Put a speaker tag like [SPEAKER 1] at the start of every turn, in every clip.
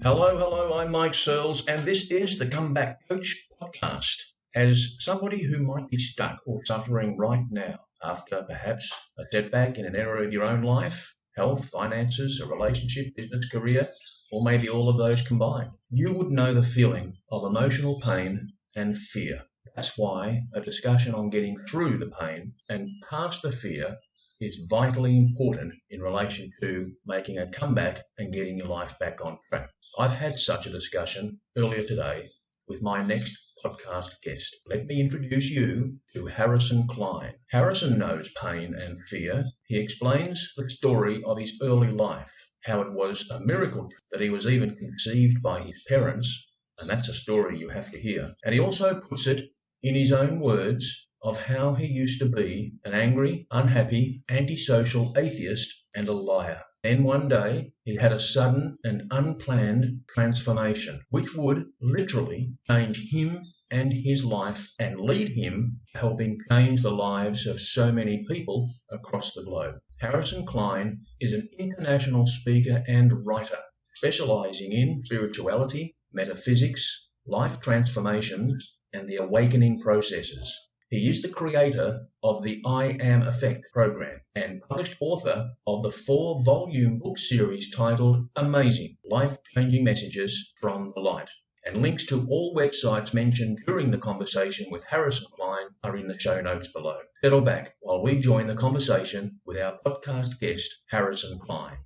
[SPEAKER 1] Hello, I'm Mike Searles, and this is the Comeback Coach podcast. As somebody who might be stuck or suffering right now after perhaps a setback in an area of your own life, health, finances, a relationship, business, career, or maybe all of those combined, you would know the feeling of emotional pain and fear. That's why a discussion on getting through the pain and past the fear is vitally important in relation to making a comeback and getting your life back on track. I've had such a discussion earlier today with my next podcast guest. Let me introduce you to Harrison Klein. Harrison knows pain and fear. He explains the story of his early life, how it was a miracle that he was even conceived by his parents, and that's a story you have to hear. And he also puts it in his own words of how he used to be an angry, unhappy, antisocial atheist and a liar. Then one day, he had a sudden and unplanned transformation, which would literally change him and his life and lead him to helping change the lives of so many people across the globe. Harrison Klein is an international speaker and writer, specializing in spirituality, metaphysics, life transformations, and the awakening processes. He is the creator of the I Am Effect program and published author of the 4-volume book series titled Amazing Life-Changing Messages from the Light. And links to all websites mentioned during the conversation with Harrison Klein are in the show notes below. Settle back while we join the conversation with our podcast guest, Harrison Klein.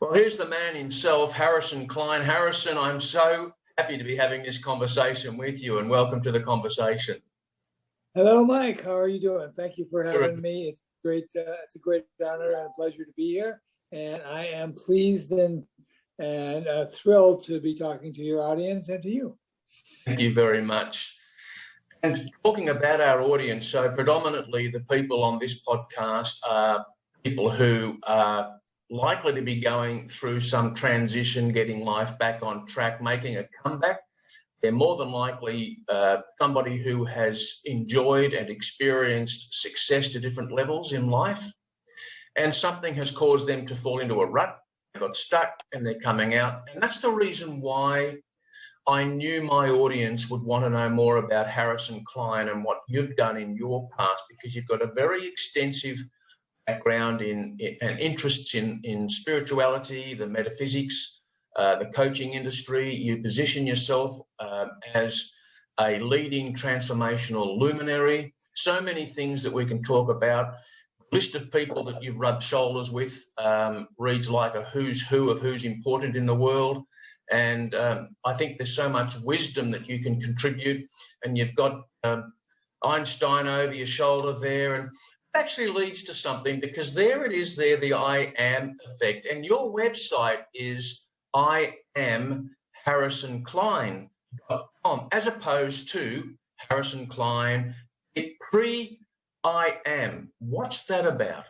[SPEAKER 1] Well, here's the man himself, Harrison Klein. Harrison, I'm so happy to be having this conversation with you, and welcome to the conversation.
[SPEAKER 2] Hello, Mike. How are you doing? Thank you for having me. It's great. It's a great honor and a pleasure to be here, and I am pleased and thrilled to be talking to your audience and to you.
[SPEAKER 1] Thank you very much. And talking about our audience, so predominantly the people on this podcast are people who are likely to be going through some transition, getting life back on track, making a comeback. They're more than likely somebody who has enjoyed and experienced success to different levels in life, and something has caused them to fall into a rut. They got stuck and they're coming out. And that's the reason why I knew my audience would want to know more about Harrison Klein and what you've done in your past, because you've got a very extensive background and interests in spirituality, the metaphysics, the coaching industry. You position yourself as a leading transformational luminary. So many things that we can talk about. The list of people that you've rubbed shoulders with reads like a who's who of who's important in the world. And I think there's so much wisdom that you can contribute. And you've got Einstein over your shoulder there. And actually leads to something, because there it is there, the I Am Effect. And your website is IamHarrisonKlein.com, as opposed to Harrison Klein, pre-I Am. What's that about?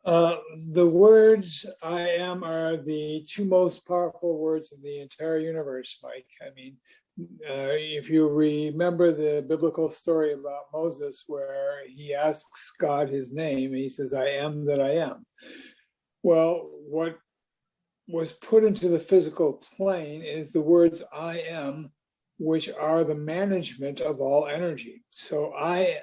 [SPEAKER 2] The words I am are the two most powerful words in the entire universe, Mike. I mean, if you remember the biblical story about Moses, where he asks God his name, he says, I am that I am. Well, what was put into the physical plane is the words I am, which are the management of all energy. So I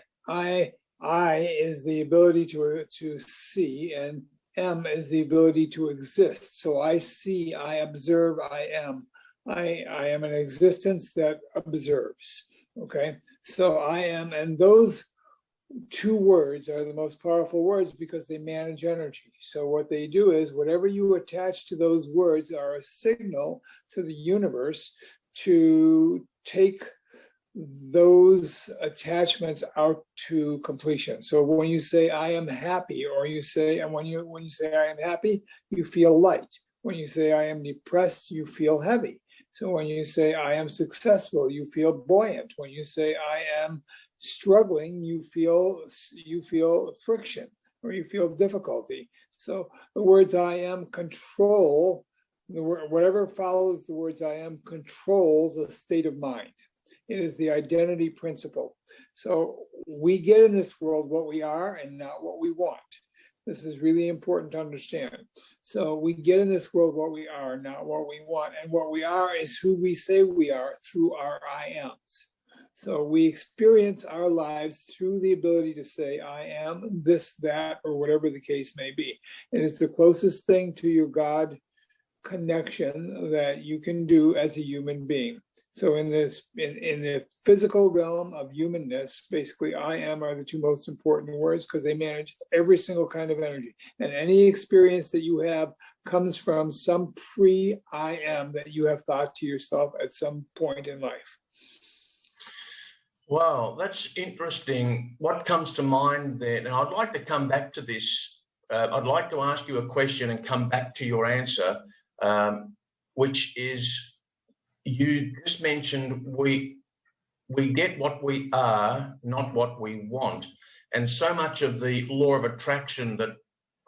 [SPEAKER 2] is the ability to see, and M is the ability to exist. So I see, I observe, I am. I am an existence that observes. Okay, so I am, and those two words are the most powerful words because they manage energy. So what they do is whatever you attach to those words are a signal to the universe to take those attachments out to completion. So when you say I am happy, or you say, and when you say I am happy, you feel light. When you say I am depressed, you feel heavy. So when you say I am successful, you feel buoyant. When you say I am struggling, you feel friction, or you feel difficulty. So the words I am control, whatever follows the words I am controls a state of mind. It is the identity principle. So we get in this world what we are and not what we want. This is really important to understand. So we get in this world what we are, not what we want. And what we are is who we say we are through our I ams. So we experience our lives through the ability to say, I am this, that, or whatever the case may be. And it's the closest thing to your God connection that you can do as a human being. So in the physical realm of humanness, basically I am are the two most important words because they manage every single kind of energy. And any experience that you have comes from some pre-I am that you have thought to yourself at some point in life.
[SPEAKER 1] Wow, that's interesting. What comes to mind then, and I'd like to come back to this. I'd like to ask you a question and come back to your answer, which is, you just mentioned we get what we are, not what we want. And so much of the law of attraction that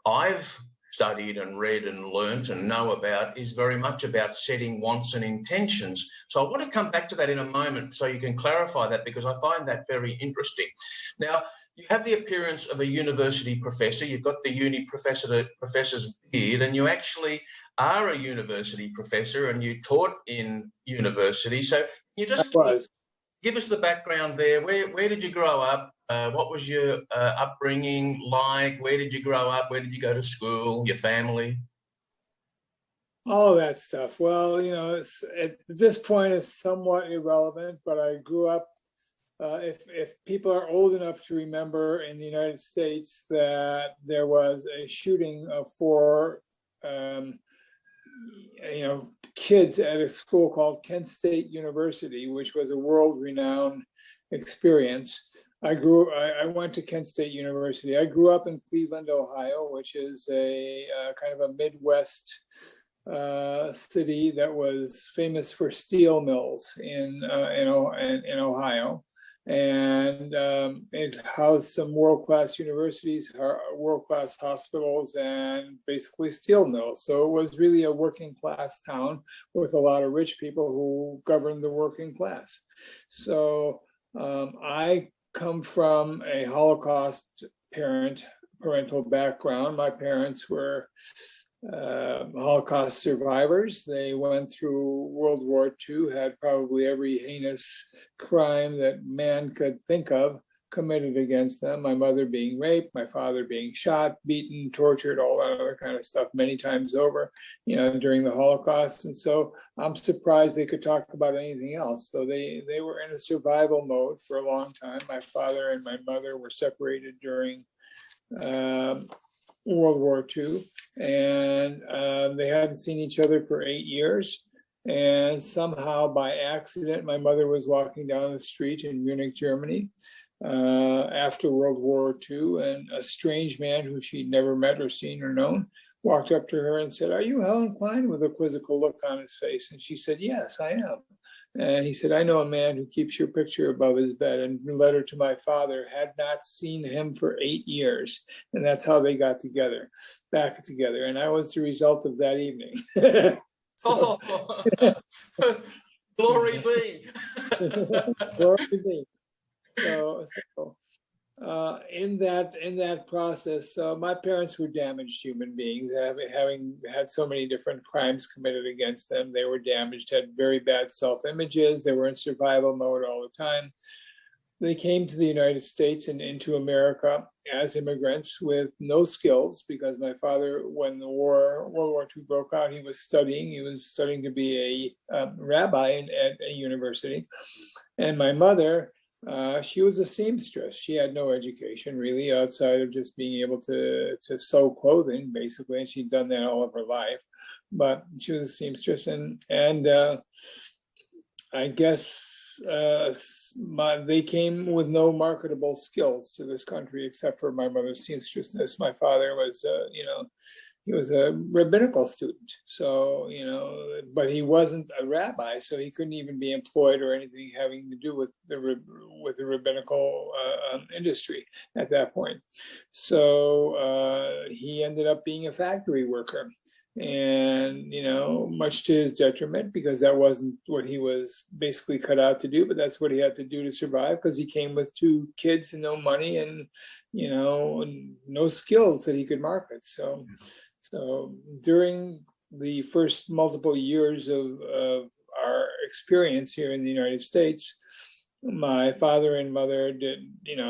[SPEAKER 1] I've studied and read and learnt and know about is very much about setting wants and intentions. So I want to come back to that in a moment so you can clarify that, because I find that very interesting. Now, you have the appearance of a university professor. You've got the professor's beard, and you actually are a university professor and you taught in university. So you just give us the background there. Where did you grow up? What was your upbringing like? Where did you grow up? Where did you go to school? Your family?
[SPEAKER 2] All that stuff. Well, at this point, it's somewhat irrelevant, but I grew up, if people are old enough to remember, in the United States, that there was a shooting of four kids at a school called Kent State University, which was a world-renowned experience. I went to Kent State University. I grew up in Cleveland, Ohio, which is a kind of a Midwest city that was famous for steel mills in Ohio. And it housed some world-class universities, world-class hospitals, and basically steel mills. So it was really a working-class town with a lot of rich people who governed the working class. So I come from a Holocaust parental background. My parents were Holocaust survivors. They went through World War II, had probably every heinous crime that man could think of committed against them. My mother being raped, my father being shot, beaten, tortured, all that other kind of stuff many times over, during the Holocaust. And so I'm surprised they could talk about anything else. So they were in a survival mode for a long time. My father and my mother were separated during World War II, and they hadn't seen each other for 8 years. And somehow, by accident, my mother was walking down the street in Munich, Germany, after World War II, and a strange man who she'd never met or seen or known walked up to her and said, "Are you Helen Klein?" with a quizzical look on his face. And she said, "Yes, I am." And he said, "I know a man who keeps your picture above his bed," and a letter to my father, had not seen him for 8 years. And that's how they got back together. And I was the result of that evening.
[SPEAKER 1] So, glory be.
[SPEAKER 2] Glory be. So in that process, my parents were damaged human beings, having had so many different crimes committed against them. They were damaged, had very bad self-images. They were in survival mode all the time. They came to the United States and into America as immigrants with no skills, because my father, when World War II broke out, he was studying. He was studying to be a rabbi at a university. And my mother, she was a seamstress. She had no education really outside of just being able to sew clothing, basically, and she'd done that all of her life. But she was a seamstress, and I guess they came with no marketable skills to this country except for my mother's seamstressness. My father was, he was a rabbinical student, so but he wasn't a rabbi, so he couldn't even be employed or anything having to do with the rabbinical industry at that point. So he ended up being a factory worker. and much to his detriment, because that wasn't what he was basically cut out to do, but that's what he had to do to survive, because he came with 2 kids and no money, and no skills that he could market. So during the first multiple years of our experience here in the United States, my father and mother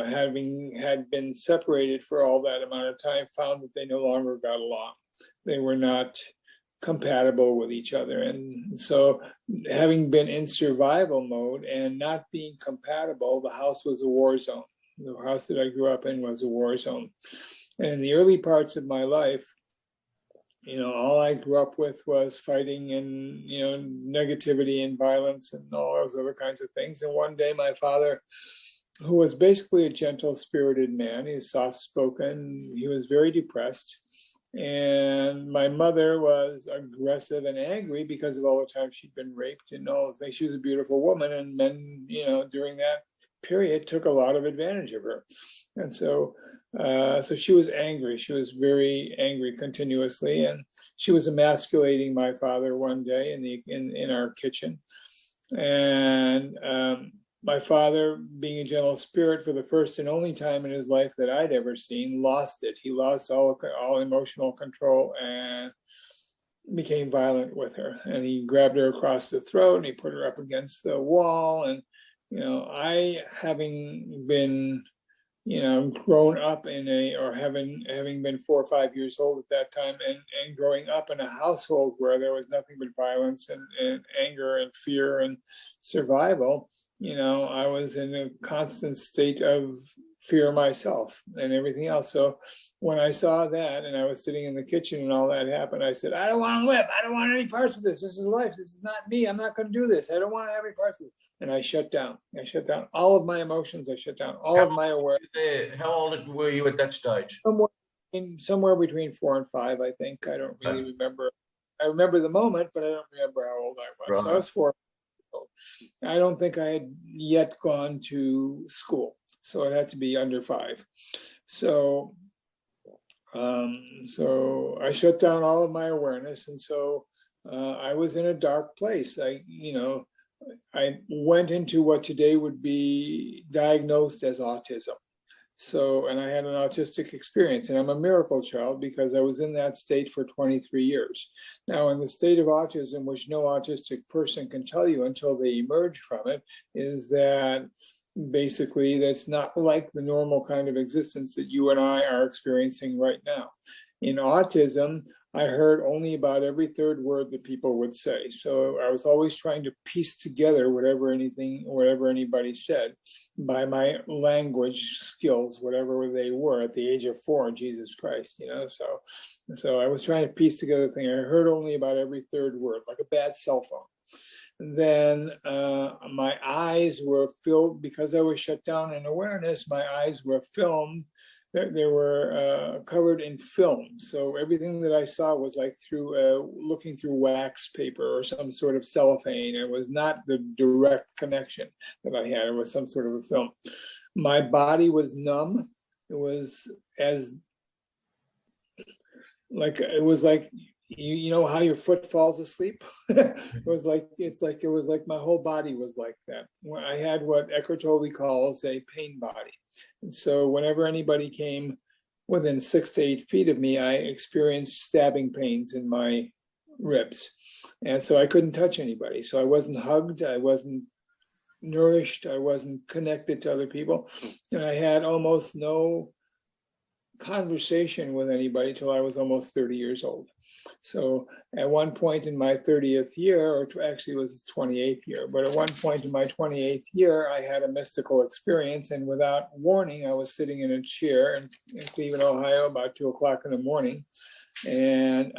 [SPEAKER 2] having had been separated for all that amount of time, found that they no longer got along. They were not compatible with each other. And so, having been in survival mode and not being compatible, the house was a war zone. The house that I grew up in was a war zone. And in the early parts of my life, all I grew up with was fighting and, negativity and violence and all those other kinds of things. And one day my father, who was basically a gentle-spirited man, he was soft-spoken, he was very depressed. And my mother was aggressive and angry because of all the time she'd been raped and all the things. She was a beautiful woman, and men, during that period took a lot of advantage of her. And so she was angry. She was very angry continuously, and she was emasculating my father one day in our kitchen. And my father, being a gentle spirit, for the first and only time in his life that I'd ever seen, lost it. He lost all emotional control and became violent with her. And he grabbed her across the throat and he put her up against the wall. And I, having been grown up having been 4 or 5 years old at that time, and growing up in a household where there was nothing but violence and anger and fear and survival, I was in a constant state of fear myself and everything else. So when I saw that, and I was sitting in the kitchen and all that happened, I said, I don't want to live. I don't want any parts of this. This is life. This is not me. I'm not going to do this. I don't want to have any parts of it. And I shut down. I shut down all of my emotions. I shut down all of my awareness.
[SPEAKER 1] How old were you at that stage?
[SPEAKER 2] Somewhere between 4 and 5, I think. I don't really remember. I remember the moment, but I don't remember how old I was. Right. So I was 4. I don't think I had yet gone to school, so it had to be under 5. So I shut down all of my awareness, and so I was in a dark place. I went into what today would be diagnosed as autism. So, and I had an autistic experience, and I'm a miracle child because I was in that state for 23 years. Now, in the state of autism, which no autistic person can tell you until they emerge from it, is that basically that's not like the normal kind of existence that you and I are experiencing right now. In autism, I heard only about every 3rd word that people would say. So I was always trying to piece together whatever anybody said by my language skills, whatever they were at the age of 4, Jesus Christ, So I was trying to piece together things. I heard only about every 3rd word, like a bad cell phone. Then my eyes were filled, because I was shut down in awareness, my eyes were filmed. They were covered in film. So everything that I saw was like looking through wax paper or some sort of cellophane. It was not the direct connection that I had. It was some sort of a film. My body was numb. It was like you know how your foot falls asleep? It was like my whole body was like that. I had what Eckhart Tolle calls a pain body. And so whenever anybody came within 6 to 8 feet of me, I experienced stabbing pains in my ribs. And so I couldn't touch anybody. So I wasn't hugged, I wasn't nourished, I wasn't connected to other people. And I had almost no conversation with anybody till I was almost 30 years old. So at one point in my 30th year, or actually it was 28th year, but at one point in my 28th year, I had a mystical experience, and without warning, I was sitting in a chair in Cleveland, Ohio, about 2 o'clock in the morning. And,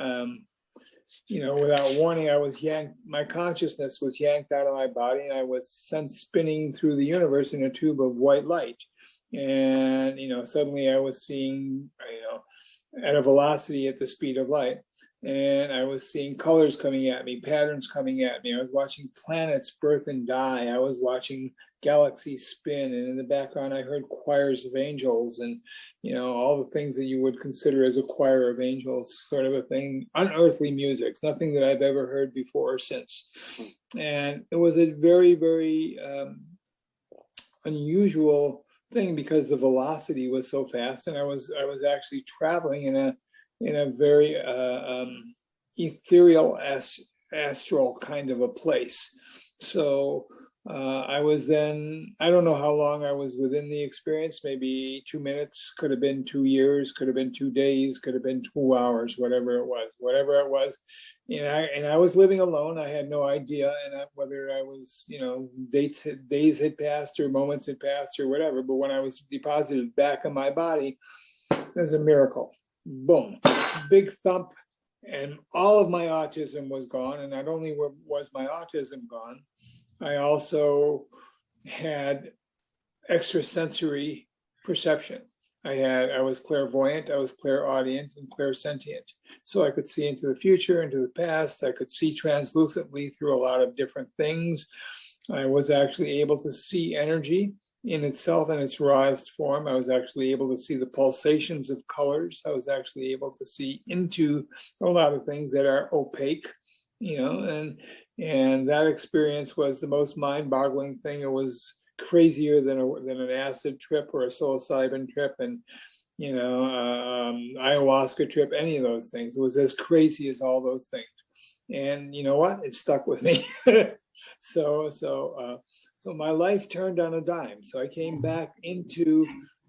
[SPEAKER 2] without warning, I was yanked, my consciousness was yanked out of my body, and I was sent spinning through the universe in a tube of white light. And, suddenly I was seeing, at a velocity at the speed of light. and I was seeing colors coming at me, patterns coming at me. I was watching planets birth and die. I was watching galaxies spin, and in the background I heard choirs of angels, and all the things that you would consider as a choir of angels, sort of a thing, unearthly music, nothing that I've ever heard before or since. And it was a very, very unusual thing because the velocity was so fast, and I was actually traveling in a very ethereal astral kind of a place. So I was then, I don't know how long I was within the experience, maybe 2 minutes, could have been 2 years, could have been 2 days, could have been 2 hours, whatever it was. And I was living alone. I had no idea whether I was, days had passed or moments had passed or whatever. But when I was deposited back in my body, there's a miracle. Boom, big thump, and all of my autism was gone. And not only was my autism gone, I also had extrasensory perception. I was clairvoyant, I was clairaudient, and clairsentient. So I could see into the future, into the past. I could see translucently through a lot of different things. I was actually able to see energy in itself in its rawest form. I was actually able to see the pulsations of colors. I was actually able to see into a lot of things that are opaque, and that experience was the most mind-boggling thing. It was crazier than an acid trip or a psilocybin trip, and ayahuasca trip, any of those things. It was as crazy as all those things. And you know what? It stuck with me. So my life turned on a dime. So I came back into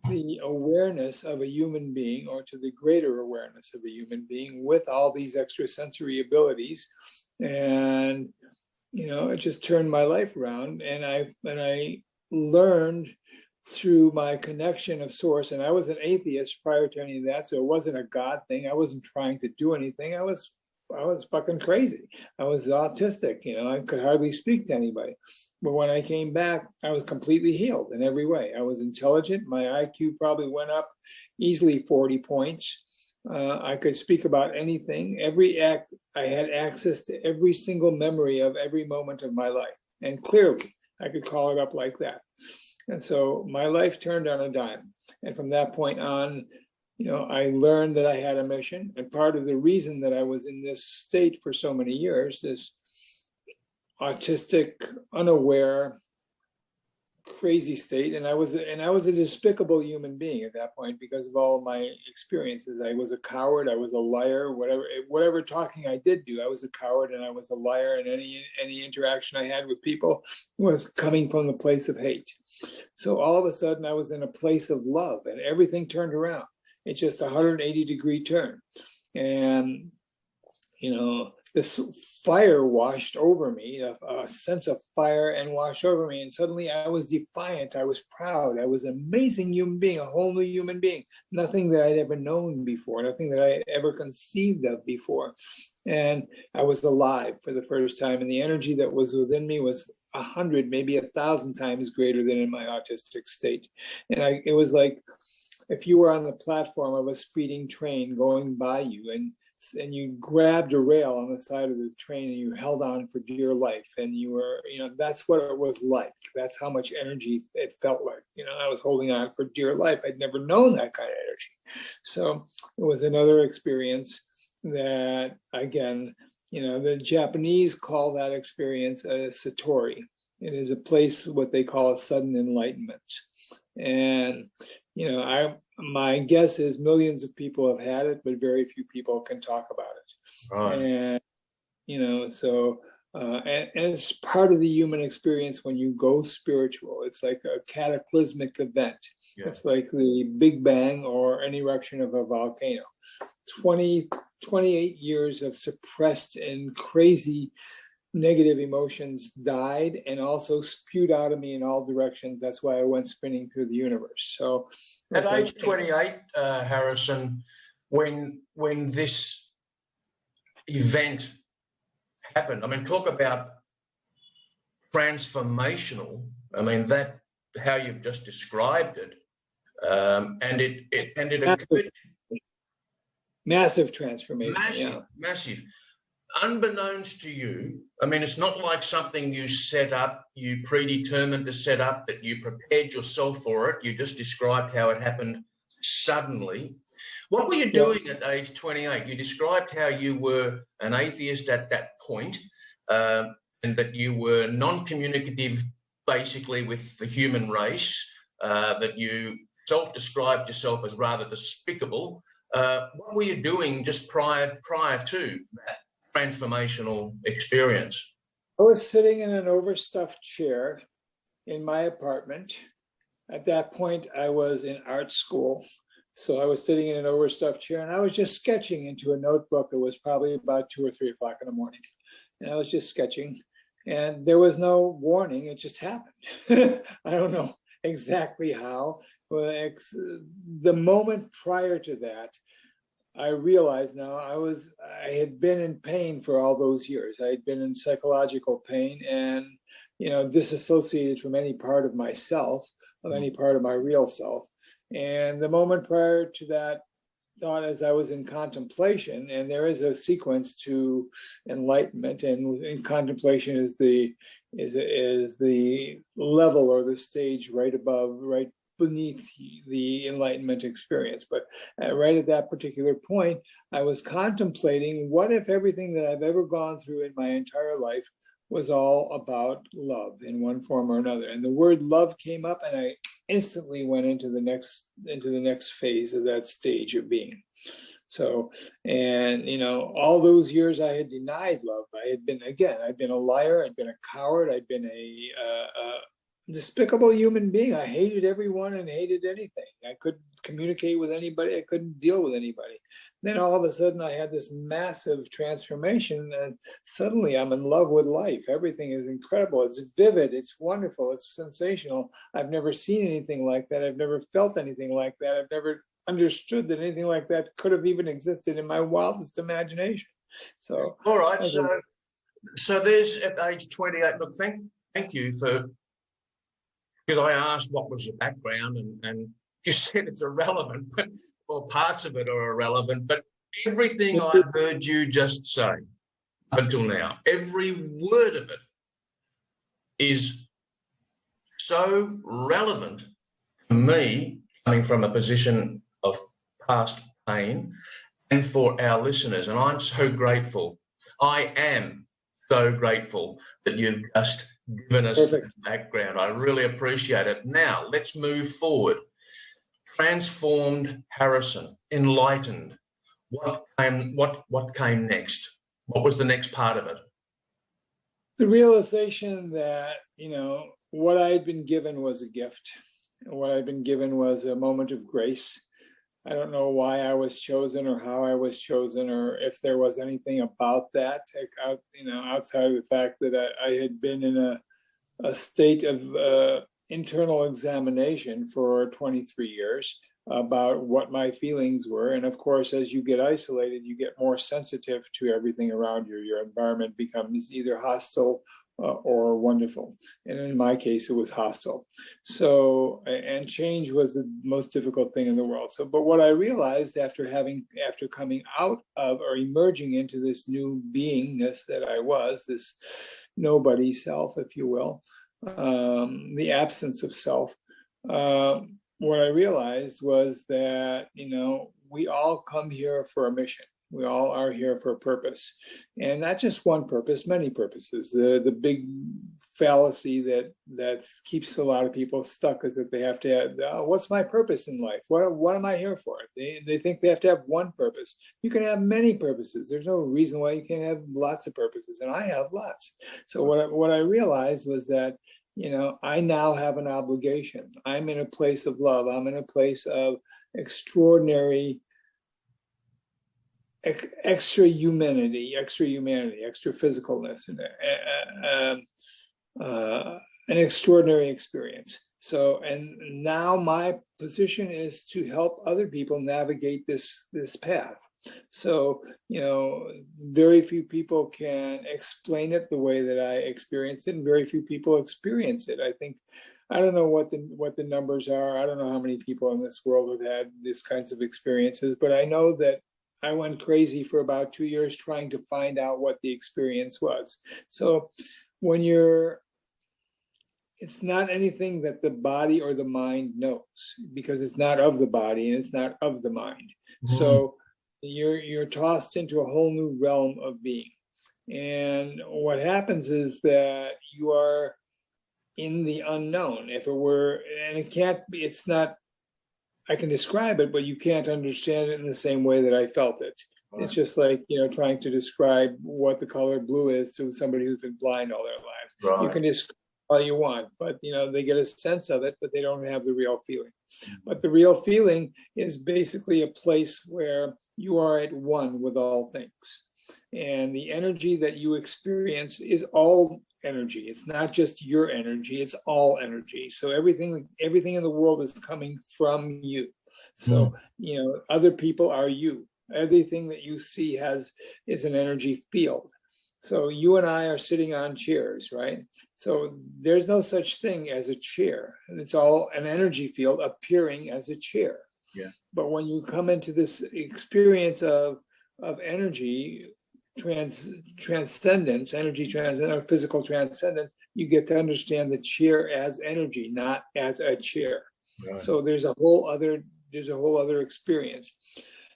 [SPEAKER 2] the awareness of a human being, or to the greater awareness of a human being with all these extrasensory abilities. And it just turned my life around. And I learned through my connection of source. And I was an atheist prior to any of that, so it wasn't a God thing. I wasn't trying to do anything. I was fucking crazy. I was autistic, I could hardly speak to anybody. But when I came back, I was completely healed in every way. I was intelligent. My IQ probably went up easily 40 points. I could speak about anything. I had access to every single memory of every moment of my life. And clearly, I could call it up like that. And so my life turned on a dime. And from that point on, I learned that I had a mission. And part of the reason that I was in this state for so many years, this autistic, unaware, crazy state, and I was a despicable human being at that point because of all of my experiences. I was a coward. I was a liar. Whatever talking I did do, I was a coward and I was a liar. And any interaction I had with people was coming from the place of hate. So all of a sudden, I was in a place of love, and everything turned around. It's just a 180-degree turn, and this fire washed over me, a sense of fire, and washed over me. And suddenly I was defiant. I was proud. I was an amazing human being, a whole new human being, nothing that I'd ever known before, nothing that I had ever conceived of before. And I was alive for the first time. And the energy that was within me was 100, maybe 1,000 times greater than in my autistic state. And it was like if you were on the platform of a speeding train going by you, and you grabbed a rail on the side of the train and you held on for dear life, and you were, that's what it was like. That's how much energy it felt like. I was holding on for dear life. I'd never known that kind of energy. So it was another experience that, again, the Japanese call that experience a satori. It is a place, what they call a sudden enlightenment. And my guess is millions of people have had it, but very few people can talk about it. Right. And so and it's part of the human experience when you go spiritual. It's like a cataclysmic event. Yeah. It's like the Big Bang or an eruption of a volcano. 28 years of suppressed and crazy negative emotions died and also spewed out of me in all directions. That's why I went spinning through the universe. So
[SPEAKER 1] at age 28, Harrison, when this event happened, talk about transformational. That how you've just described it, and it occurred.
[SPEAKER 2] Massive transformation.
[SPEAKER 1] Massive,
[SPEAKER 2] Yeah.
[SPEAKER 1] massive. Unbeknownst to you, I mean, it's not like something you set up, you predetermined to set up, that you prepared yourself for it. You just described how it happened suddenly. What were you doing at age 28? You described how you were an atheist at that point, and that you were non-communicative, basically, with the human race, that you self-described yourself as rather despicable. What were you doing just prior to that transformational experience?
[SPEAKER 2] I was sitting in an overstuffed chair in my apartment. At that point, I was in art school. So I was sitting in an overstuffed chair and I was just sketching into a notebook. It was probably about 2 or 3 o'clock in the morning. And I was just sketching and there was no warning. It just happened. I don't know exactly how. But the moment prior to that, I realized now I had been in pain for all those years. I had been in psychological pain and, disassociated from any part of myself, of any part of my real self. And the moment prior to that thought, as I was in contemplation, and there is a sequence to enlightenment, and in contemplation is the level or the stage right above, right beneath the enlightenment experience. But right at that particular point, I was contemplating, what if everything that I've ever gone through in my entire life was all about love in one form or another? And the word love came up and I instantly went into the next phase of that stage of being. So, and all those years I had denied love. I'd been a liar, I'd been a coward, I'd been a despicable human being. I hated everyone and hated anything. I couldn't communicate with anybody. I couldn't deal with anybody. Then all of a sudden I had this massive transformation and suddenly I'm in love with life. Everything is incredible. It's vivid. It's wonderful. It's sensational. I've never seen anything like that. I've never felt anything like that. I've never understood that anything like that could have even existed in my wildest imagination. So,
[SPEAKER 1] all right. So there's at age 28. Look, thank you for, because I asked what was your background, and you said it's irrelevant, or parts of it are irrelevant, but everything I've heard you just say up until now, every word of it is so relevant to me, coming from a position of past pain, and for our listeners. And I'm so grateful. I am so grateful that you've just given us the background. I really appreciate it. Now, let's move forward. Transformed Harrison, enlightened. What came next? What was the next part of it?
[SPEAKER 2] The realization that, what I had been given was a gift. What I'd been given was a moment of grace. I don't know why I was chosen or how I was chosen, or if there was anything about that, outside of the fact that I had been in a state of internal examination for 23 years about what my feelings were. And of course, as you get isolated, you get more sensitive to everything around you. Your environment becomes either hostile or wonderful. And in my case, it was hostile. So, and change was the most difficult thing in the world. So, but what I realized after coming out of, or emerging into this new beingness that I was, this nobody self, if you will, the absence of self, what I realized was that, we all come here for a mission. We all are here for a purpose, and not just one purpose, many purposes. The big fallacy that keeps a lot of people stuck is that they have to have, what's my purpose in life? What am I here for? They think they have to have one purpose. You can have many purposes. There's no reason why you can't have lots of purposes, and I have lots. So what I realized was that, I now have an obligation. I'm in a place of love. I'm in a place of extraordinary extra humanity, extra physicalness, and an extraordinary experience. So, and now my position is to help other people navigate this path. So, very few people can explain it the way that I experienced it, and very few people experience it. I don't know what the numbers are. I don't know how many people in this world have had these kinds of experiences, but I know that I went crazy for about 2 years trying to find out what the experience was. So when it's not anything that the body or the mind knows, because it's not of the body and it's not of the mind. So you're tossed into a whole new realm of being. And what happens is that you are in the unknown. If it were, and it can't be, it's not, I can describe it, but you can't understand it in the same way that I felt it. Right. It's just like, trying to describe what the color blue is to somebody who's been blind all their lives. Right. You can describe all you want, but they get a sense of it, but they don't have the real feeling. But the real feeling is basically a place where you are at one with all things. And the energy that you experience is all energy. It's not just your energy, it's all energy. So everything in the world is coming from you. So, other people are you. Everything that you see is an energy field. So you and I are sitting on chairs, right? So there's no such thing as a chair. It's all an energy field appearing as a chair. Yeah. But when you come into this experience of energy, transcendence, energy transcendence, or physical transcendence, you get to understand the chair as energy, not as a chair. Right. So there's a whole other experience.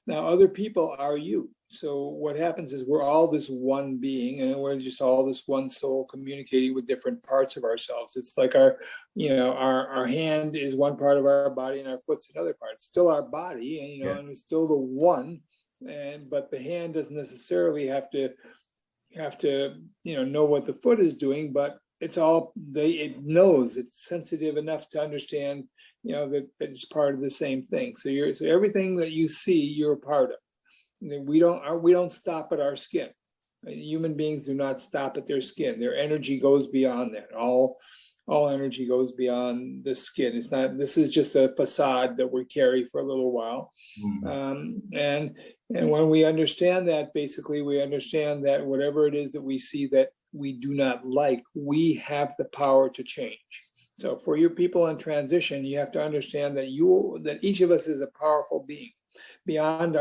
[SPEAKER 2] Now, other people are you. So what happens is we're all this one being, and we're just all this one soul communicating with different parts of ourselves. It's like our hand is one part of our body, and our foot's another part. It's still our body, and it's still the one. But the hand doesn't necessarily have to know what the foot is doing, but it knows. It's sensitive enough to understand that it's part of the same thing. So everything that you see, you're a part of. We don't stop at our skin. Human beings do not stop at their skin. Their energy goes beyond that. All energy goes beyond the skin. It's not. This is just a facade that we carry for a little while. And when we understand that, basically, we understand that whatever it is that we see that we do not like, we have the power to change. So for you people in transition, you have to understand that each of us is a powerful being, beyond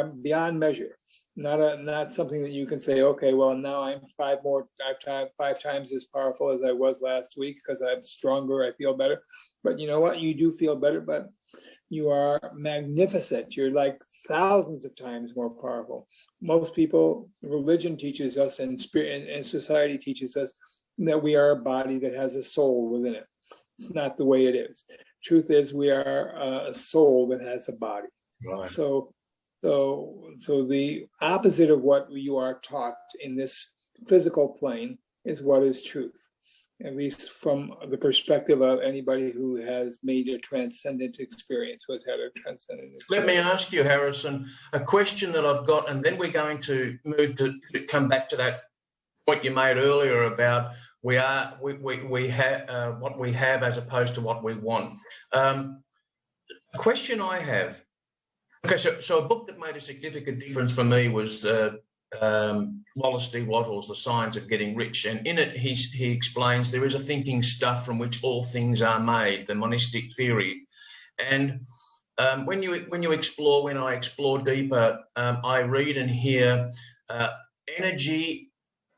[SPEAKER 2] measure. Not something that you can say, okay, well, now I'm five times as powerful as I was last week because I'm stronger, I feel better. But you know what? You do feel better, but you are magnificent. You're like thousands of times more powerful. Most people, religion teaches us, and spirit and society teaches us that we are a body that has a soul within it. It's not the way it is. Truth is, we are a soul that has a body. Right. So the opposite of what you are taught in this physical plane is what is truth, at least from the perspective of anybody who has made a transcendent experience, who has had a transcendent experience.
[SPEAKER 1] Let me ask you, Harrison, a question that I've got, and then we're going to move to come back to that point you made earlier about we have what we have as opposed to what we want. A question I have. Okay, so a book that made a significant difference for me was Wallace D. Wattles, The Science of Getting Rich. And in it, he explains there is a thinking stuff from which all things are made, the monistic theory. And when I explore deeper, I read and hear energy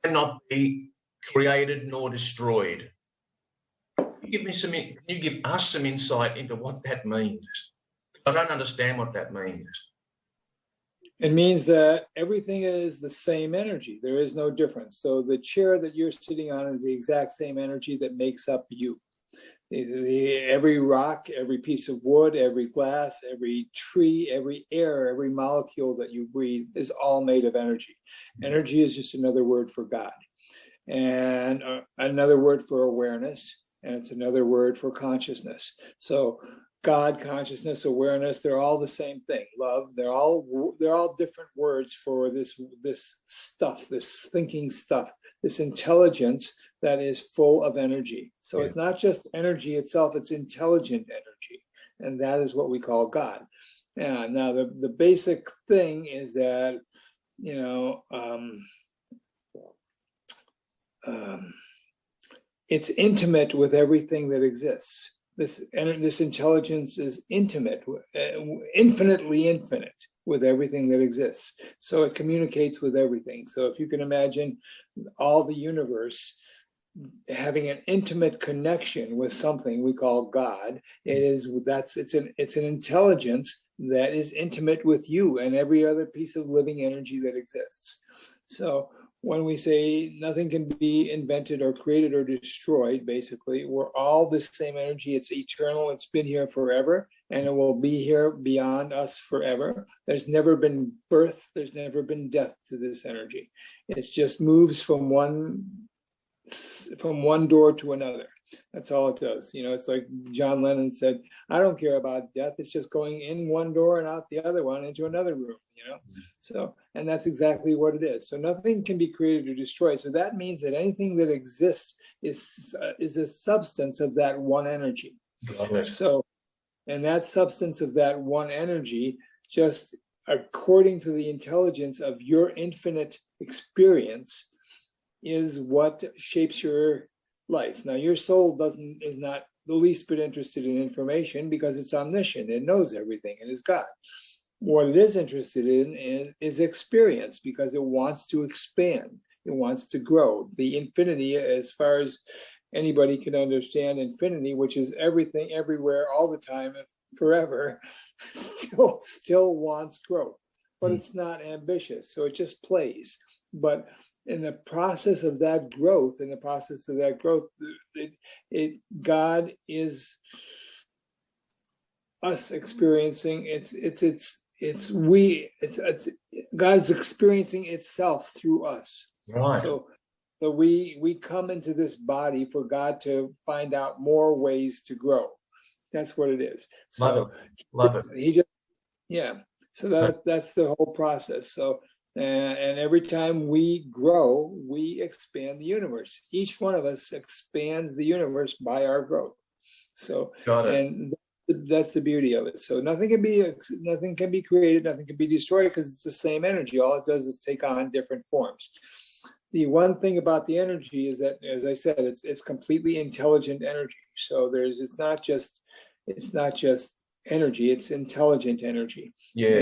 [SPEAKER 1] cannot be created nor destroyed. Can you give us some insight into what that means? I don't understand what that means.
[SPEAKER 2] It means that everything is the same energy. There is no difference. So the chair that you're sitting on is the exact same energy that makes up you. Every rock, every piece of wood, every glass, every tree, every air, every molecule that you breathe is all made of energy. Energy is just another word for God, and another word for awareness, and it's another word for consciousness. So God, consciousness, awareness, they're all the same thing. Love, they're all different words for this stuff, this thinking stuff, this intelligence that is full of energy. So It's not just energy itself, it's intelligent energy. And that is what we call God. Now the basic thing is that, it's intimate with everything that exists. This intelligence is intimate, infinitely infinite. with everything that exists. So it communicates with everything. So if you can imagine all the universe having an intimate connection with something we call God, it's an intelligence that is intimate with you and every other piece of living energy that exists. So when we say nothing can be invented or created or destroyed, basically, we're all the same energy. It's eternal. It's been here forever, and it will be here beyond us forever. There's never been birth. There's never been death to this energy. It just moves from one door to another. That's all it does. It's like John Lennon said, I don't care about death. It's just going in one door and out the other one into another room, So, and that's exactly what it is. So nothing can be created or destroyed. So that means that anything that exists is a substance of that one energy. So, and that substance of that one energy, just according to the intelligence of your infinite experience, is what shapes your life. Now, your soul is not the least bit interested in information because it's omniscient. It knows everything. It is God. What it is interested in is experience, because it wants to expand. It wants to grow. The infinity, as far as anybody can understand infinity, which is everything, everywhere, all the time, forever, still wants growth. But it's not ambitious, so it just plays. But in the process of that growth, God is us experiencing. God's experiencing itself through us.
[SPEAKER 1] Right.
[SPEAKER 2] So we come into this body for God to find out more ways to grow. That's what it is. So
[SPEAKER 1] love it.
[SPEAKER 2] He just, yeah. So that's the whole process. So. And every time we grow, we expand the universe. Each one of us expands the universe by our growth. So, and that's the beauty of it. So nothing can be created, nothing can be destroyed, because it's the same energy. All it does is take on different forms. The one thing about the energy is that, as I said, it's completely intelligent energy. So it's not just energy; it's intelligent energy.
[SPEAKER 1] Yeah.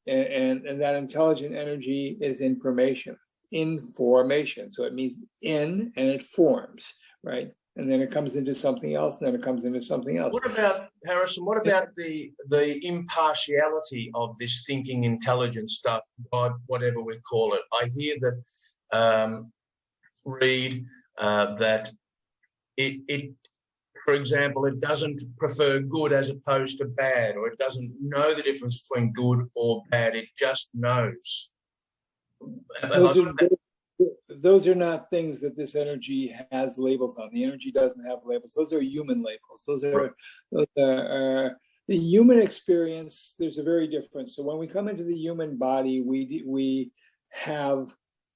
[SPEAKER 2] And that intelligent energy is information. So it means in, and it forms, right? And then it comes into something else, and then it comes into something else.
[SPEAKER 1] What about, Harrison, the impartiality of this thinking intelligence stuff, God, whatever we call it? I hear that, read that it for example, it doesn't prefer good as opposed to bad, or it doesn't know the difference between good or bad. It just knows.
[SPEAKER 2] Those are not things that this energy has labels on. The energy doesn't have labels. Those are human labels. Those are the human experience. There's a very different. So when we come into the human body, we have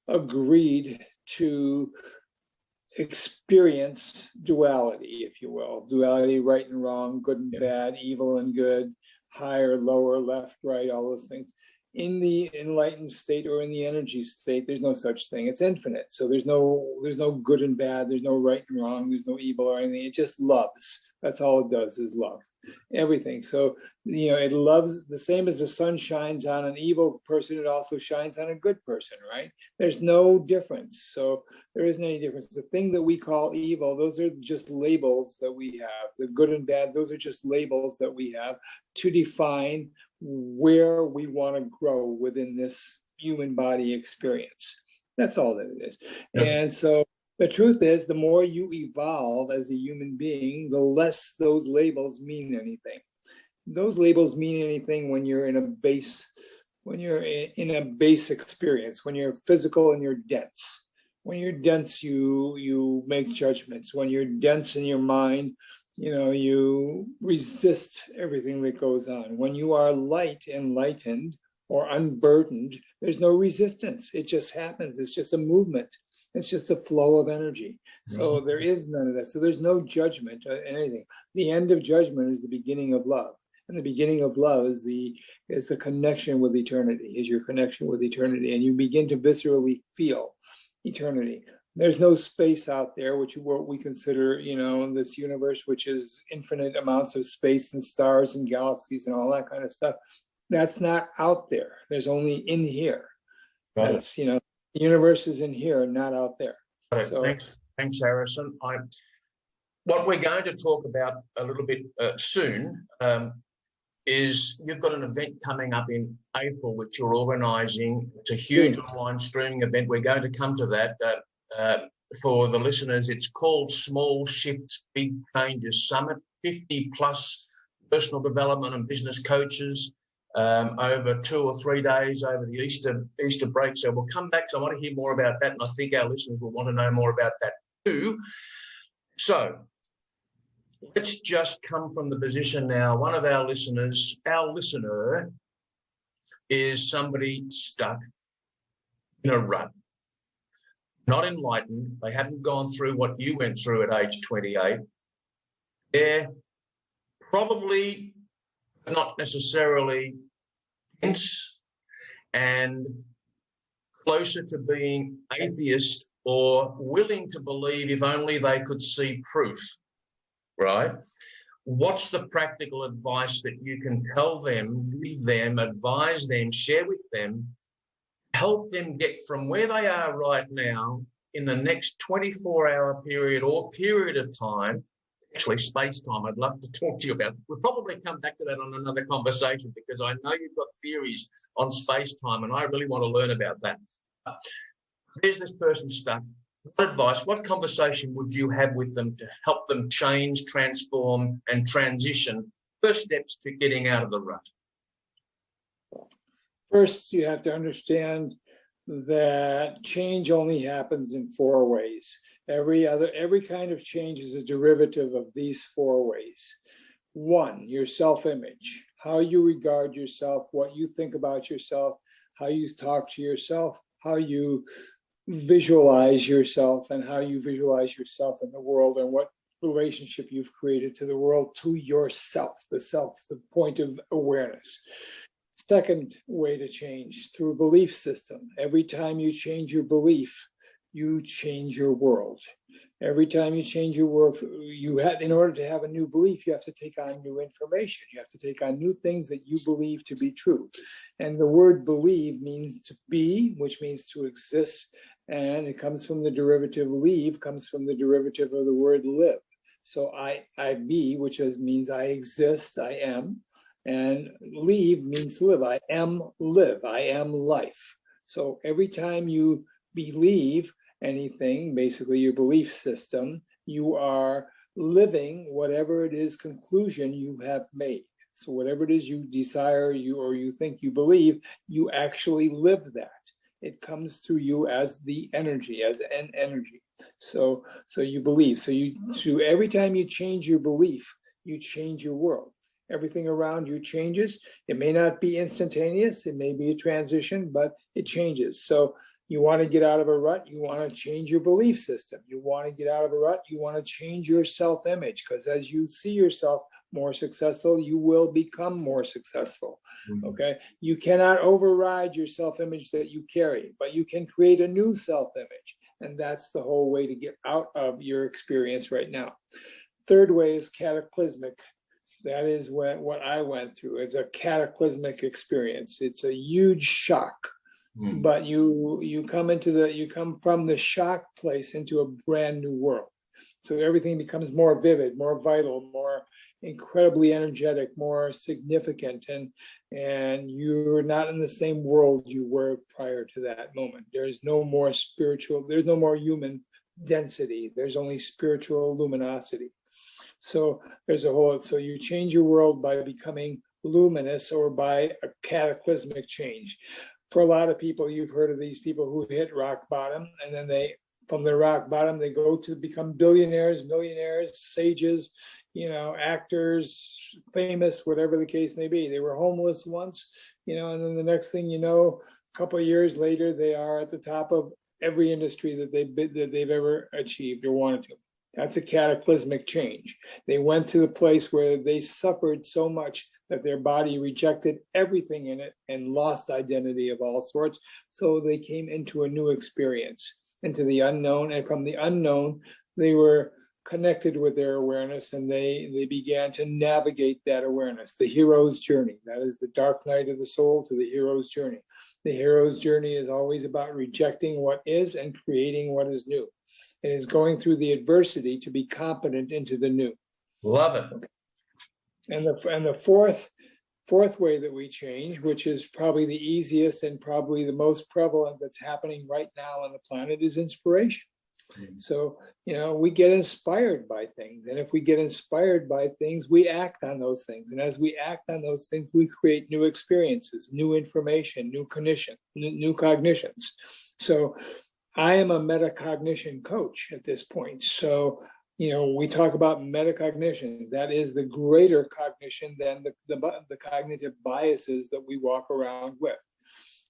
[SPEAKER 2] agreed to experience duality, if you will. Duality, right and wrong, good and bad, evil and good, higher, lower, left, right, all those things. In the enlightened state or in the energy state, there's no such thing. It's infinite. So there's no good and bad, there's no right and wrong, there's no evil or anything. It just loves. That's all it does, is love everything. So it loves, the same as the sun shines on an evil person, it also shines on a good person, right? There's no difference. So there isn't any difference. The thing that we call evil, those are just labels that we have. The good and bad, those are just labels that we have to define where we want to grow within this human body experience. That's all that it is. Yes. And so the truth is, the more you evolve as a human being, the less those labels mean anything. Those labels mean anything when you're in a base experience, when you're physical and you're dense. When you're dense, you make judgments. When you're dense in your mind, you resist everything that goes on. When you are light, enlightened, or unburdened, there's no resistance. It just happens. It's just a movement. It's just a flow of energy. So there is none of that. So there's no judgment or anything. The end of judgment is the beginning of love. And the beginning of love is the connection with eternity, is your connection with eternity. And you begin to viscerally feel eternity. There's no space out there, what we consider, this universe, which is infinite amounts of space and stars and galaxies and all that kind of stuff. That's not out there. There's only in here.
[SPEAKER 1] Got it.
[SPEAKER 2] That's, the universe is in here, not out there.
[SPEAKER 1] Got it.
[SPEAKER 2] So
[SPEAKER 1] Thanks, Harrison. What we're going to talk about a little bit soon is you've got an event coming up in April, which you're organising. It's a huge online streaming event. We're going to come to that. For the listeners, it's called Small Shifts, Big Changes Summit. 50 plus personal development and business coaches over 2 or 3 days over the Easter break. So we'll come back. So I want to hear more about that, and I think our listeners will want to know more about that too. So let's just come from the position now. One of our listener is somebody stuck in a rut, not enlightened. They haven't gone through what you went through at age 28. They're probably not necessarily dense and closer to being atheist or willing to believe if only they could see proof, right? What's the practical advice that you can tell them, give them, advise them, share with them, help them get from where they are right now in the next 24-hour period or period of time, actually space-time, I'd love to talk to you about. We'll probably come back to that on another conversation because I know you've got theories on space-time and I really want to learn about that. There's this person stuck. What advice, what conversation would you have with them to help them change, transform, and transition? First steps to getting out of the rut.
[SPEAKER 2] First, you have to understand that change only happens in 4 ways. Every kind of change is a derivative of these 4 ways. 1, your self-image, how you regard yourself, what you think about yourself, how you talk to yourself, how you visualize yourself, and how you visualize yourself in the world, and what relationship you've created to the world, to yourself, the point of awareness. Second way to change, through belief system. Every time you change your belief, you change your world. Every time you change your world, in order to have a new belief, you have to take on new information. You have to take on new things that you believe to be true. And the word believe means to be, which means to exist. And it comes from the derivative leave, comes from the derivative of the word live. So I be, which means I exist, I am. And leave means live. I am live. I am life. So every time you believe anything, basically your belief system, you are living whatever it is conclusion you have made. So whatever it is you desire, you think you believe, you actually live that. It comes through you as the energy, as an energy. So you believe. So every time you change your belief, you change your world. Everything around you changes. It may not be instantaneous. It may be a transition, but it changes. So you want to get out of a rut. You want to change your belief system. You want to get out of a rut. You want to change your self-image, because as you see yourself more successful, you will become more successful. Okay. You cannot override your self-image that you carry, but you can create a new self-image. And that's the whole way to get out of your experience right now. Third way is cataclysmic. That is what I went through. It's a cataclysmic experience. It's a huge shock, but you come from the shock place into a brand new world. So everything becomes more vivid, more vital, more incredibly energetic, more significant, and you're not in the same world you were prior to that moment. There's no more spiritual, there's no more human density. There's only spiritual luminosity. So so you change your world by becoming luminous or by a cataclysmic change. For a lot of people, you've heard of these people who hit rock bottom, and then from the rock bottom, they go to become billionaires, millionaires, sages, actors, famous, whatever the case may be. They were homeless once, and then the next thing you know, a couple of years later, they are at the top of every industry that they've ever achieved or wanted to. That's a cataclysmic change. They went to the place where they suffered so much that their body rejected everything in it and lost identity of all sorts. So they came into a new experience, into the unknown. And from the unknown, they were connected with their awareness, and they began to navigate that awareness, the hero's journey. That is the dark night of the soul to the hero's journey. The hero's journey is always about rejecting what is and creating what is new. It is going through the adversity to be competent into the new.
[SPEAKER 1] Love it.
[SPEAKER 2] Okay. And the fourth way that we change, which is probably the easiest and probably the most prevalent that's happening right now on the planet, is inspiration. So, we get inspired by things. And if we get inspired by things, we act on those things. And as we act on those things, we create new experiences, new information, new cognitions. So I am a metacognition coach at this point. So, we talk about metacognition. That is the greater cognition than the cognitive biases that we walk around with.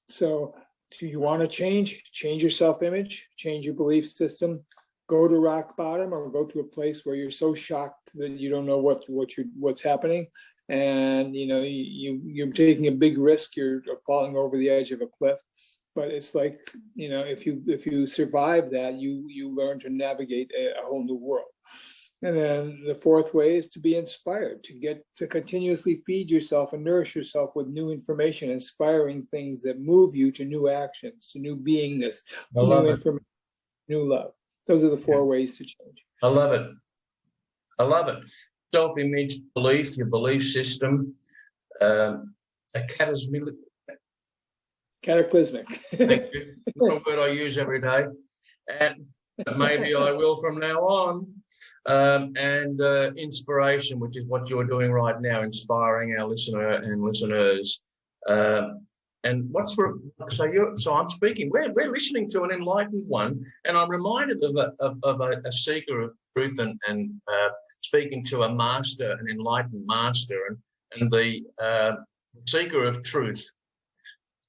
[SPEAKER 2] So do you want to change your self-image, change your belief system, go to rock bottom, or go to a place where you're so shocked that you don't know what's happening, and you're taking a big risk, you're falling over the edge of a cliff. But it's like, if you survive that, you learn to navigate a whole new world. And then the fourth way is to be inspired, to continuously feed yourself and nourish yourself with new information, inspiring things that move you to new actions, to new beingness, to new information, new love. Those are the four ways to change.
[SPEAKER 1] I love it. I love it. Self-image, belief, your belief system, cataclysmic. Thank you. Not a word I use every day. And maybe I will from now on. And inspiration, which is what you're doing right now, inspiring our listener and listeners. And so I'm speaking. We're listening to an enlightened one, and I'm reminded of a seeker of truth and speaking to a master, an enlightened master, and the seeker of truth.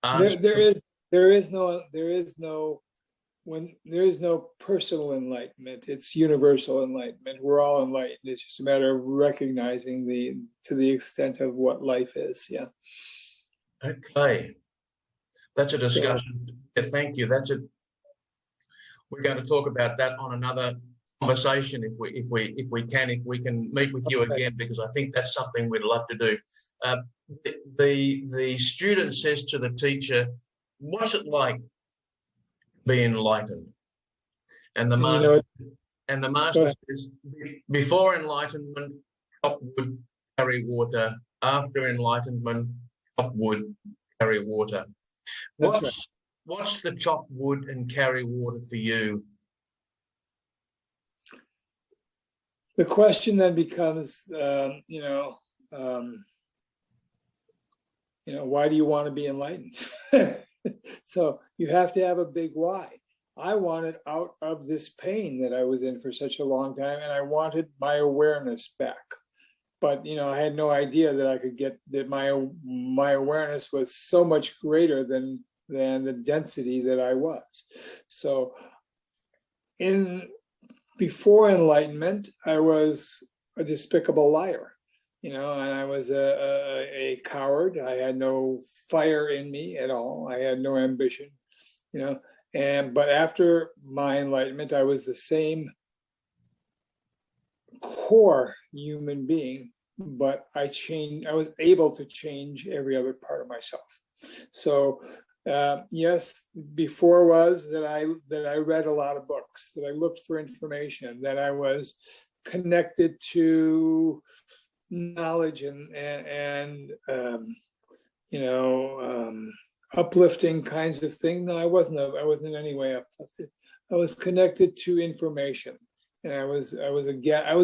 [SPEAKER 2] There is no personal enlightenment. It's universal enlightenment. We're all enlightened. It's just a matter of recognizing to the extent of what life is. Yeah.
[SPEAKER 1] Okay, that's a discussion. Yeah, thank you. We're going to talk about that on another conversation if we can meet with you again, because I think that's something we'd love to do. The student says to the teacher, "What's it like to be enlightened?" And the master says, "Before enlightenment, chop wood, carry water. After enlightenment, chop wood, carry water." What's the chop wood and carry water for you?
[SPEAKER 2] The question then becomes, why do you want to be enlightened? So you have to have a big why. I wanted out of this pain that I was in for such a long time, and I wanted my awareness back. But I had no idea that I could get that my awareness was so much greater than the density that I was. So before enlightenment, I was a despicable liar, and I was a coward. I had no fire in me at all. I had no ambition, but after my enlightenment, I was the same core human being, but I was able to change every other part of myself. So yes, before was that I read a lot of books, that I looked for information, that I was connected to knowledge and uplifting kinds of things. No, I wasn't in any way uplifted. I was connected to information, and I was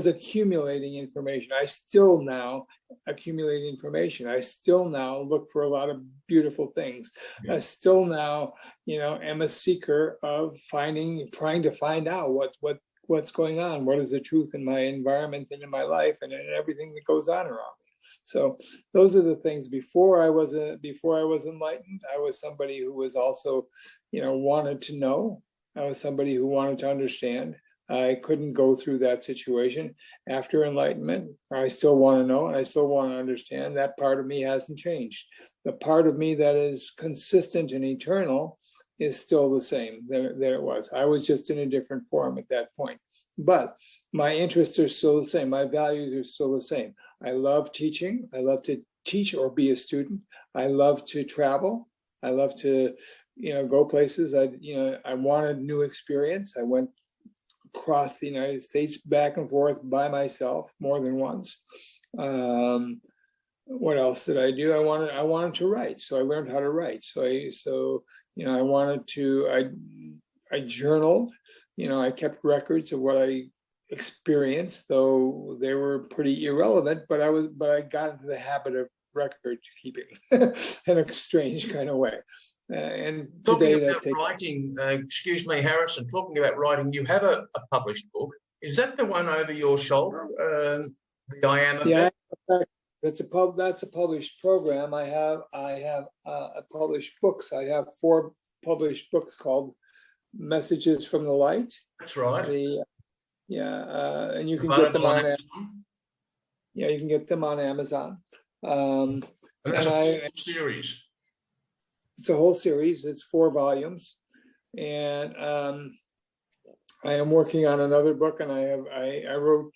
[SPEAKER 2] accumulating information. I still now accumulate information. I still now look for a lot of beautiful things. Yeah. I still now, am a seeker of trying to find out what's going on. What is the truth in my environment and in my life and in everything that goes on around me. So those are the things. Before I was enlightened, I was somebody who was also, wanted to know. I was somebody who wanted to understand. I couldn't go through that situation. After enlightenment, I still want to know, and I still want to understand. That part of me hasn't changed. The part of me that is consistent and eternal is still the same than it was. I was just in a different form at that point. But my interests are still the same. My values are still the same. I love teaching. I love to teach or be a student. I love to travel. I love to, go places. I wanted new experience. I went across the United States back and forth by myself more than once. What else did I do? I wanted to write, so I learned how to write. I wanted to. I journaled. I kept records of what I experienced, though they were pretty irrelevant. But I got into the habit of record keeping in a strange kind of way. And
[SPEAKER 1] talking
[SPEAKER 2] today
[SPEAKER 1] about writing, excuse me, Harrison. Talking about writing, you have a published book. Is that the one over your shoulder? The I Am Effect?
[SPEAKER 2] Yeah. That's a published program. I have published books. I have 4 published books called Messages from the Light.
[SPEAKER 1] That's right.
[SPEAKER 2] And you can get them on Amazon. Yeah, you can get them on Amazon.
[SPEAKER 1] And that's a whole series.
[SPEAKER 2] It's a whole series. It's 4 volumes, and I am working on another book, and I wrote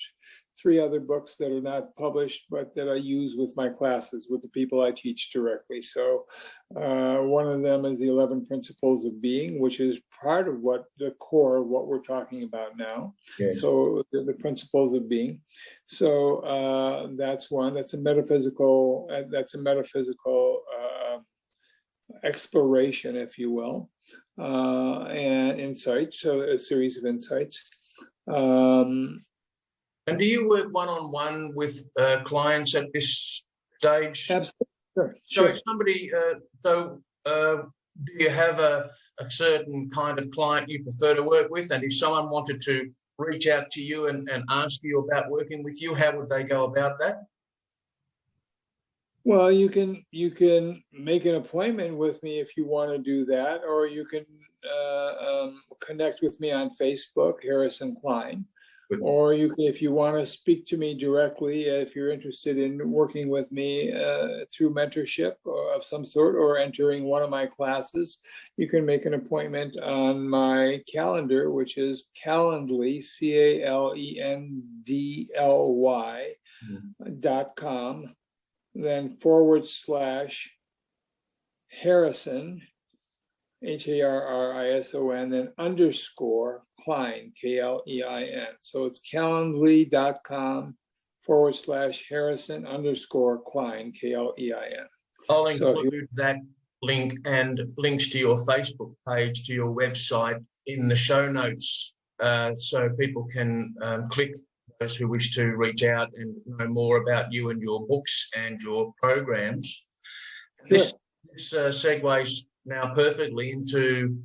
[SPEAKER 2] 3 other books that are not published, but that I use with my classes, with the people I teach directly. So one of them is the 11 Principles of Being, which is part of the core of what we're talking about now. Yes. So there's the Principles of Being. So that's one. That's a metaphysical exploration, if you will, and insights. So a series of insights.
[SPEAKER 1] And do you work one-on-one with clients at this stage?
[SPEAKER 2] Absolutely.
[SPEAKER 1] Sure. So if somebody, do you have a certain kind of client you prefer to work with? And if someone wanted to reach out to you and ask you about working with you, how would they go about that?
[SPEAKER 2] Well, you can make an appointment with me if you want to do that, or you can connect with me on Facebook, Harrison Klein. Or you can, if you want to speak to me directly, if you're interested in working with me through mentorship of some sort, or entering one of my classes, you can make an appointment on my calendar, which is Calendly, CALENDLY.com, then /Harrison, HARRISON, then _ Klein, KLEIN. So it's calendly.com /Harrison _ Klein, KLEIN.
[SPEAKER 1] I'll include that link and links to your Facebook page, to your website in the show notes, so people can click, those who wish to reach out and know more about you and your books and your programs. Sure. This segues now perfectly into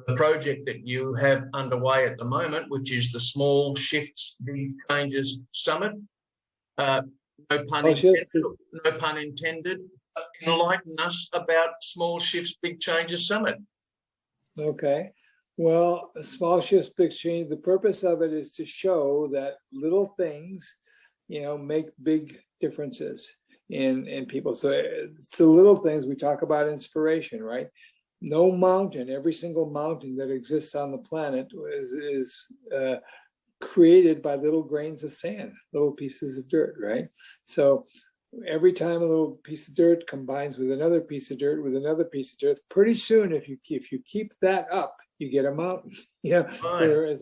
[SPEAKER 1] the project that you have underway at the moment, which is the Small Shifts, Big Changes Summit. No pun intended. Enlighten us about Small Shifts, Big Changes Summit.
[SPEAKER 2] Okay. Well, Small Shifts, Big Change, the purpose of it is to show that little things, make big differences in people. So it's the little things. We talk about inspiration, right? No mountain, every single mountain that exists on the planet is created by little grains of sand, little pieces of dirt, right? So every time a little piece of dirt combines with another piece of dirt, with another piece of dirt, pretty soon, if you keep that up, you get a mountain. Right.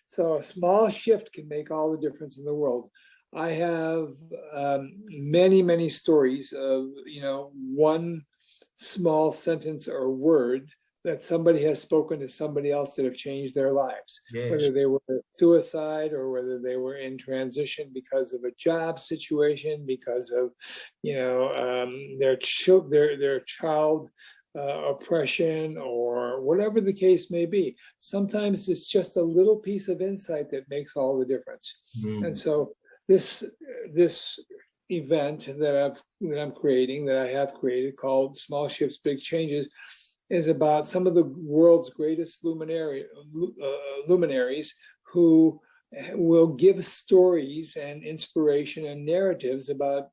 [SPEAKER 2] So a small shift can make all the difference in the world. I have many, many stories of, one small sentence or word that somebody has spoken to somebody else that have changed their lives. Yes. Whether they were suicide or whether they were in transition because of a job situation, because of, their child oppression, or whatever the case may be. Sometimes it's just a little piece of insight that makes all the difference. And so this event that I have created, called Small Shifts, Big Changes, is about some of the world's greatest luminaries who will give stories and inspiration and narratives about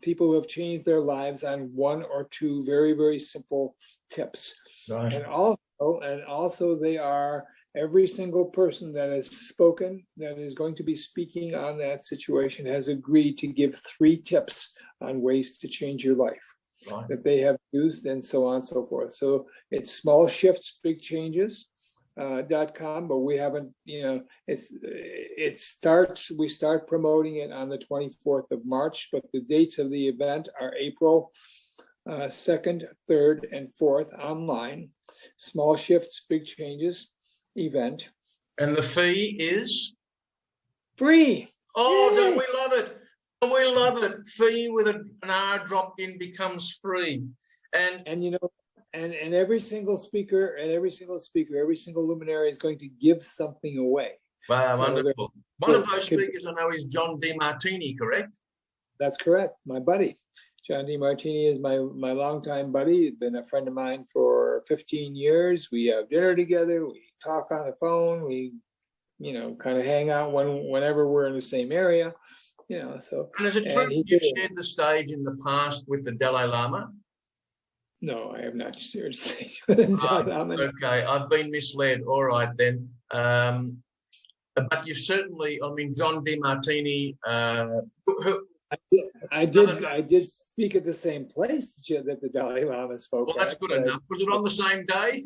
[SPEAKER 2] people who have changed their lives on one or two very, very simple tips.
[SPEAKER 1] Right.
[SPEAKER 2] And also they are every single person that has spoken, that is going to be speaking on that situation, has agreed to give 3 tips on ways to change your life. Right. That they have used, and so on and so forth. So it's small shifts, big changes. .com, but we haven't, we start promoting it on the 24th of March, but the dates of the event are April 2nd, 3rd, and 4th online. Small shifts, big changes event.
[SPEAKER 1] And the fee is?
[SPEAKER 2] Free.
[SPEAKER 1] Oh, don't we love it? We love it. Fee with an R dropped in becomes free. And
[SPEAKER 2] And every single speaker, every single luminary is going to give something away.
[SPEAKER 1] Wow, so wonderful. One of those speakers I know is John DeMartini, correct?
[SPEAKER 2] That's correct. My buddy. John DeMartini is my longtime buddy. He's been a friend of mine for 15 years. We have dinner together. We talk on the phone. We, kind of hang out whenever we're in the same area. So.
[SPEAKER 1] And is it true you've shared the stage in the past with the Dalai Lama?
[SPEAKER 2] No, I have not shared stage with the Dalai Lama.
[SPEAKER 1] Okay, I've been misled. All right then. But you certainly, John DeMartini.
[SPEAKER 2] I did speak at the same place that the Dalai Lama spoke.
[SPEAKER 1] Well, that's good enough. Was it on the same day?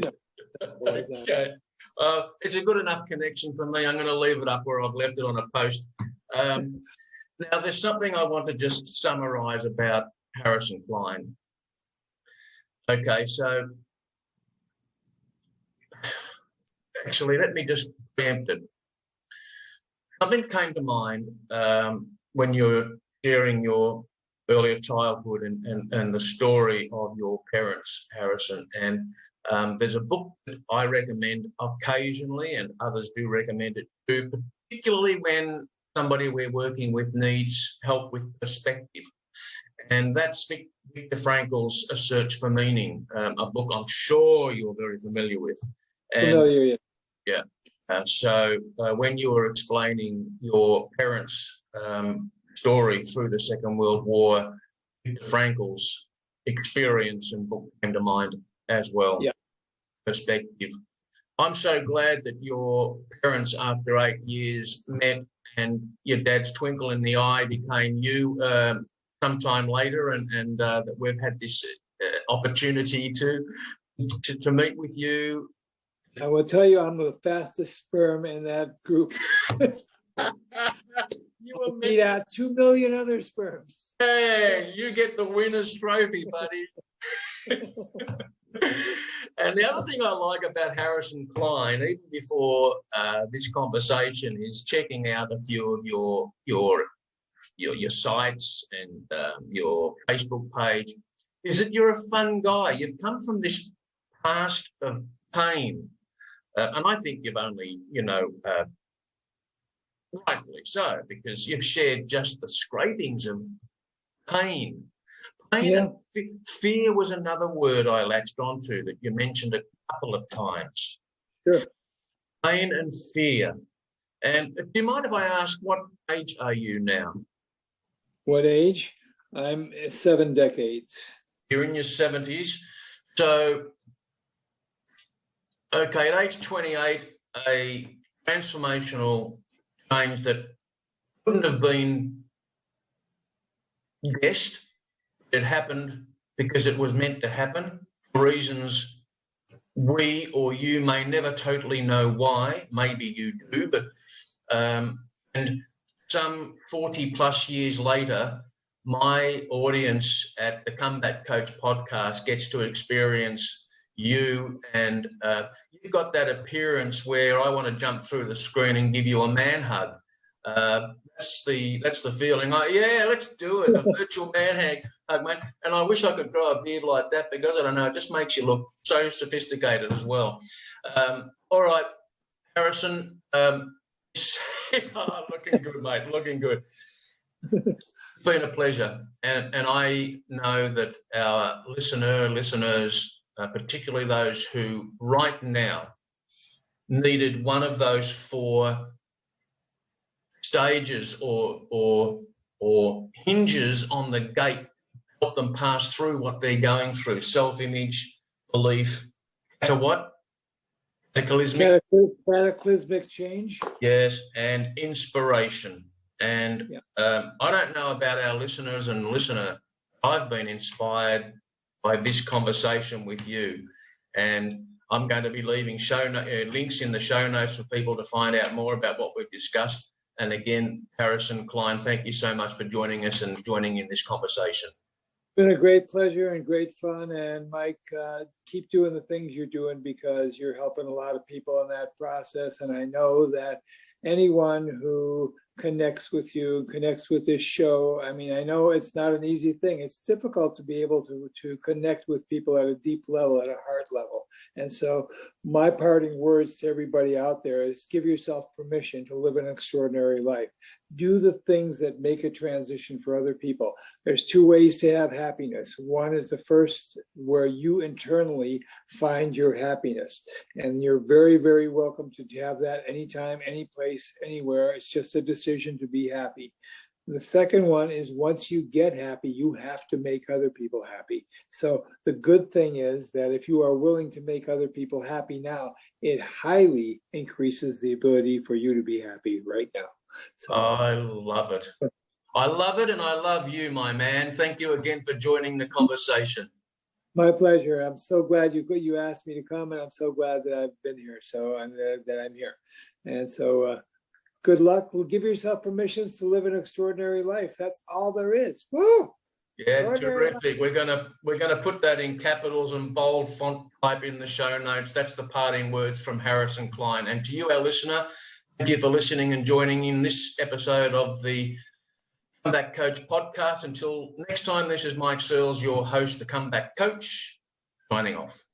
[SPEAKER 2] No.
[SPEAKER 1] Okay. It's a good enough connection for me. I'm going to leave it up where I've left it on a post. Now, there's something I want to just summarize about Harrison Klein. Okay, so actually, let me just preempt it. Something came to mind when you're sharing your earlier childhood and the story of your parents, Harrison. And there's a book that I recommend occasionally, and others do recommend it too, particularly when somebody we're working with needs help with perspective. And that's Viktor Frankl's A Search for Meaning, a book I'm sure you're very familiar with.
[SPEAKER 2] Familiar, yeah.
[SPEAKER 1] Yeah. So when you were explaining your parents' story through the Second World War, Viktor Frankl's experience and book came to mind as well.
[SPEAKER 2] Yeah.
[SPEAKER 1] Perspective. I'm so glad that your parents, after 8 years, met, and your dad's twinkle in the eye became you sometime later, and that we've had this opportunity to meet with you.
[SPEAKER 2] I will tell you, I'm the fastest sperm in that group.
[SPEAKER 1] You will
[SPEAKER 2] beat out 2 million other sperms.
[SPEAKER 1] Hey, you get the winner's trophy, buddy. And the other thing I like about Harrison Klein, even before this conversation, is checking out a few of your sites and your Facebook page, is that you're a fun guy. You've come from this past of pain, and I think you've only, rightfully so, because you've shared just the scrapings of pain.
[SPEAKER 2] Yeah.
[SPEAKER 1] Fear was another word I latched onto that you mentioned a couple of times.
[SPEAKER 2] Sure.
[SPEAKER 1] Pain and fear. And do you mind if I ask, what age are you now?
[SPEAKER 2] What age? I'm 7 decades.
[SPEAKER 1] You're in your 70s. So, okay, at age 28, a transformational change that couldn't have been guessed. It happened because it was meant to happen, for reasons we or you may never totally know why. Maybe you do, but and some 40 plus years later, my audience at the Comeback Coach podcast gets to experience you, and you've got that appearance where I want to jump through the screen and give you a man hug. That's the feeling. Yeah, let's do it. A virtual man hug, mate. And I wish I could grow a beard like that, because I don't know, it just makes you look so sophisticated as well. All right, Harrison. Looking good, mate. Looking good. It's been a pleasure, and I know that our listeners, particularly those who right now needed one of those 4 stages or or hinges on the gate, help them pass through what they're going through, self-image, belief, to what? Cataclysmic.
[SPEAKER 2] Cataclysmic change.
[SPEAKER 1] Yes, and inspiration. And
[SPEAKER 2] Yeah.
[SPEAKER 1] I don't know about our listeners and listener. I've been inspired by this conversation with you, and I'm going to be leaving links in the show notes for people to find out more about what we've discussed. And again, Harrison Klein, thank you so much for joining us and joining in this conversation.
[SPEAKER 2] Been a great pleasure and great fun. And Mike, keep doing the things you're doing, because you're helping a lot of people in that process. And I know that anyone who connects with you, connects with this show, I mean, I know it's not an easy thing. It's difficult to be able to connect with people at a deep level, at a heart level. And so my parting words to everybody out there is give yourself permission to live an extraordinary life. Do the things that make a transition for other people. There's two ways to have happiness. One is the first, where you internally find your happiness. And you're very, very welcome to have that anytime, any place, anywhere. It's just a decision to be happy. The second one is, once you get happy, you have to make other people happy. So the good thing is that if you are willing to make other people happy now, it highly increases the ability for you to be happy right now. So,
[SPEAKER 1] I love it. I love it, and I love you, my man. Thank you again for joining the conversation.
[SPEAKER 2] My pleasure. I'm so glad you asked me to come, and I'm so glad that I've been here. So, and that I'm here. And so, good luck. Give yourself permissions to live an extraordinary life. That's all there is. Woo!
[SPEAKER 1] Yeah, terrific. We're gonna put that in capitals and bold font type in the show notes. That's the parting words from Harrison Klein. And to you, our listener, thank you for listening and joining in this episode of the Comeback Coach podcast. Until next time, this is Mike Searles, your host, the Comeback Coach, signing off.